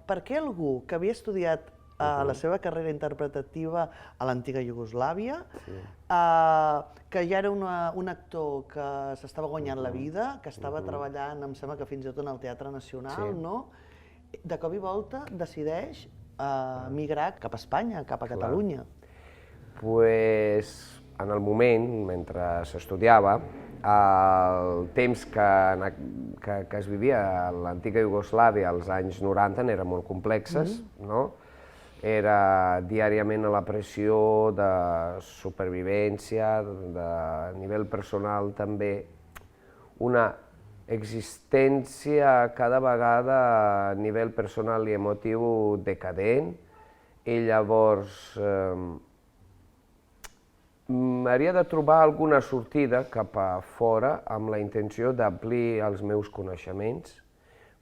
per què algú que havia estudiat la seva carrera interpretativa a l'antiga Iugoslàvia, que ja era un actor que s'estava guanyant la vida, que estava treballant, em sembla que fins i tot en el Teatre Nacional, no? De cop i volta decideix migrar cap a Espanya, cap a Catalunya. Pues, en el moment, mentre s'estudiava, el temps que es vivia a l'antiga Iugoslàvia als anys 90 eren molt complexes, no? Era diàriament a la pressió de supervivència, de nivell personal també, una existència cada vegada a nivell personal i emotiu decadent, i llavors m'hauria de trobar alguna sortida cap a fora amb la intenció d'amplir els meus coneixements,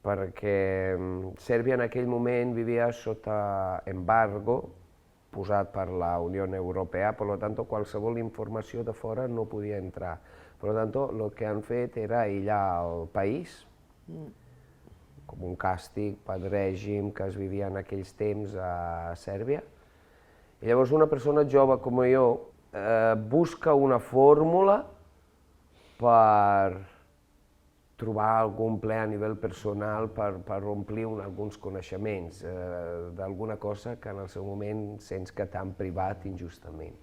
perquè Sèrbia en aquell moment vivia sota embargo posat per la Unió Europea, per tant, qualsevol informació de fora no podia entrar. Per tant, el que han fet era aïllar el país, com un càstig pel règim que es vivia en aquells temps a Sèrbia. I llavors una persona jove com jo busca una fórmula per trobar algun ple a nivell personal per omplir alguns coneixements d'alguna cosa que en el seu moment sents que t'han privat injustament.